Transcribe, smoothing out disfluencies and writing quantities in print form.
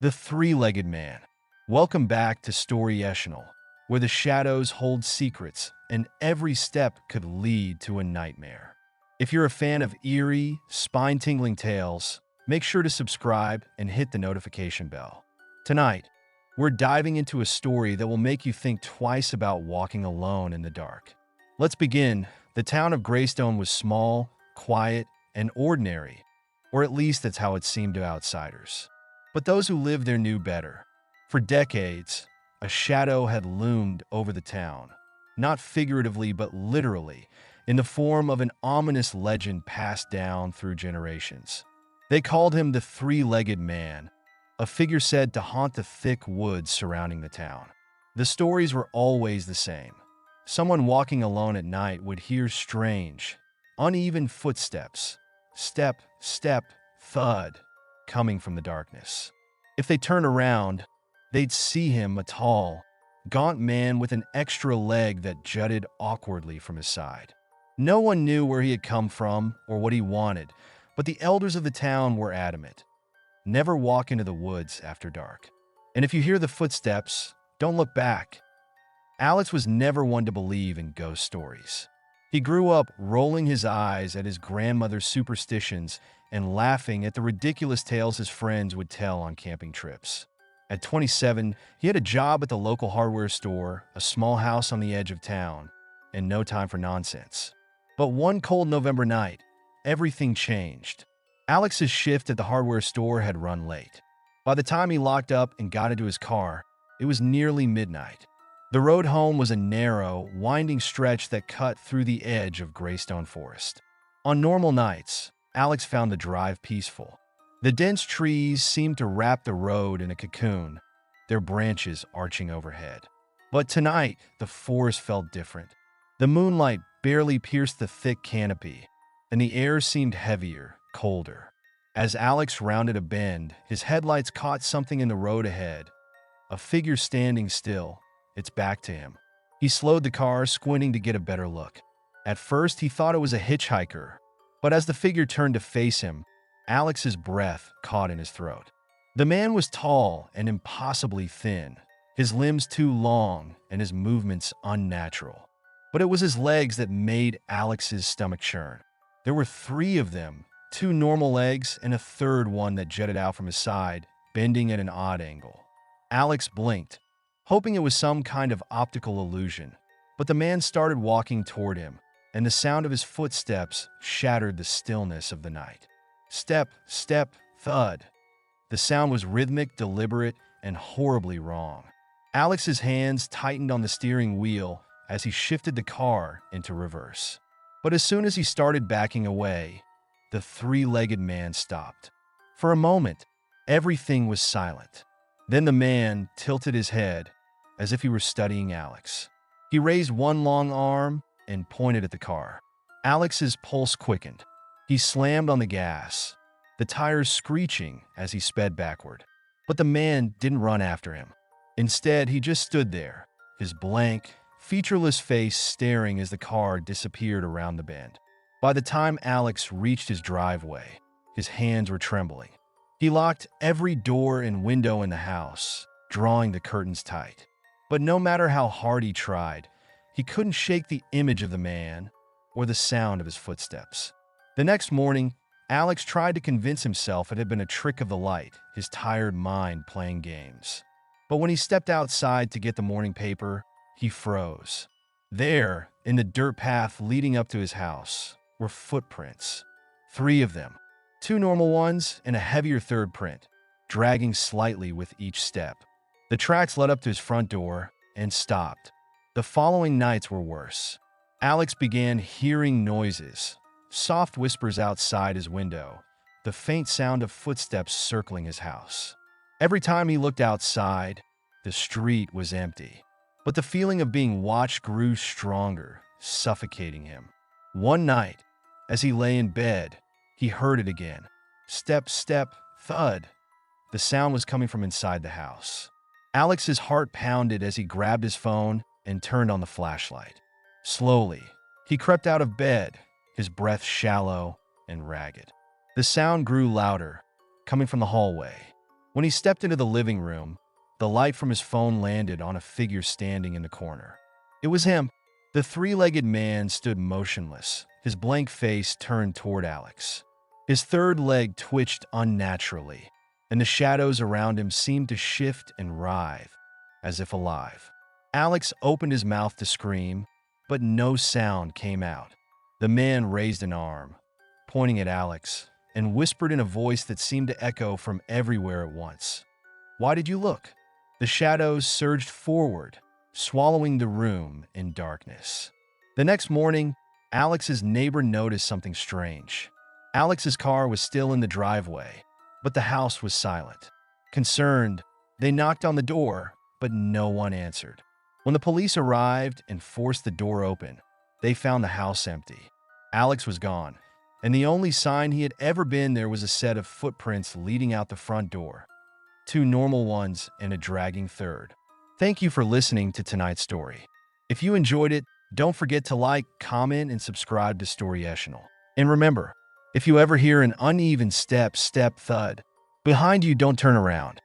The Three-Legged Man. Welcome back to Story Echelon, where the shadows hold secrets and every step could lead to a nightmare. If you're a fan of eerie, spine-tingling tales, make sure to subscribe and hit the notification bell. Tonight, we're diving into a story that will make you think twice about walking alone in the dark. Let's begin. The town of Greystone was small, quiet, and ordinary, or at least that's how it seemed to outsiders. But those who lived there knew better. For decades, a shadow had loomed over the town, not figuratively but literally, in the form of an ominous legend passed down through generations. They called him the Three-Legged Man, a figure said to haunt the thick woods surrounding the town. The stories were always the same. Someone walking alone at night would hear strange, uneven footsteps, step, step, thud, coming from the darkness. If they turned around, they'd see him, a tall, gaunt man with an extra leg that jutted awkwardly from his side. No one knew where he had come from or what he wanted, but the elders of the town were adamant. Never walk into the woods after dark. And if you hear the footsteps, don't look back. Alex was never one to believe in ghost stories. He grew up rolling his eyes at his grandmother's superstitions and laughing at the ridiculous tales his friends would tell on camping trips. At 27, he had a job at the local hardware store, a small house on the edge of town, and no time for nonsense. But one cold November night, everything changed. Alex's shift at the hardware store had run late. By the time he locked up and got into his car, it was nearly midnight. The road home was a narrow, winding stretch that cut through the edge of Greystone Forest. On normal nights, Alex found the drive peaceful. The dense trees seemed to wrap the road in a cocoon, their branches arching overhead. But tonight, the forest felt different. The moonlight barely pierced the thick canopy, and the air seemed heavier, colder. As Alex rounded a bend, his headlights caught something in the road ahead, a figure standing still, its back to him. He slowed the car, squinting to get a better look. At first, he thought it was a hitchhiker, but as the figure turned to face him, Alex's breath caught in his throat. The man was tall and impossibly thin, his limbs too long and his movements unnatural. But it was his legs that made Alex's stomach churn. There were three of them, two normal legs and a third one that jutted out from his side, bending at an odd angle. Alex blinked, hoping it was some kind of optical illusion, but the man started walking toward him, and the sound of his footsteps shattered the stillness of the night. Step, step, thud. The sound was rhythmic, deliberate, and horribly wrong. Alex's hands tightened on the steering wheel as he shifted the car into reverse. But as soon as he started backing away, the three-legged man stopped. For a moment, everything was silent. Then the man tilted his head as if he were studying Alex. He raised one long arm and pointed at the car. Alex's pulse quickened. He slammed on the gas, the tires screeching as he sped backward. But the man didn't run after him. Instead, he just stood there, his blank, featureless face staring as the car disappeared around the bend. By the time Alex reached his driveway, his hands were trembling. He locked every door and window in the house, drawing the curtains tight. But no matter how hard he tried, he couldn't shake the image of the man or the sound of his footsteps. The next morning, Alex tried to convince himself it had been a trick of the light, his tired mind playing games. But when he stepped outside to get the morning paper, he froze. There, in the dirt path leading up to his house, were footprints. Three of them, two normal ones and a heavier third print, dragging slightly with each step. The tracks led up to his front door and stopped. The following nights were worse. Alex began hearing noises, soft whispers outside his window, the faint sound of footsteps circling his house. Every time he looked outside, the street was empty. But the feeling of being watched grew stronger, suffocating him. One night, as he lay in bed, he heard it again. Step, step, thud. The sound was coming from inside the house. Alex's heart pounded as he grabbed his phone and turned on the flashlight. Slowly, he crept out of bed, his breath shallow and ragged. The sound grew louder, coming from the hallway. When he stepped into the living room, the light from his phone landed on a figure standing in the corner. It was him. The three-legged man stood motionless, his blank face turned toward Alex. His third leg twitched unnaturally, and the shadows around him seemed to shift and writhe, as if alive. Alex opened his mouth to scream, but no sound came out. The man raised an arm, pointing at Alex, and whispered in a voice that seemed to echo from everywhere at once. "Why did you look?" The shadows surged forward, swallowing the room in darkness. The next morning, Alex's neighbor noticed something strange. Alex's car was still in the driveway, but the house was silent. Concerned, they knocked on the door, but no one answered. When the police arrived and forced the door open, they found the house empty. Alex was gone, and the only sign he had ever been there was a set of footprints leading out the front door. Two normal ones and a dragging third. Thank you for listening to tonight's story. If you enjoyed it, don't forget to like, comment, and subscribe to Storyational. And remember, if you ever hear an uneven step thud behind you, don't turn around.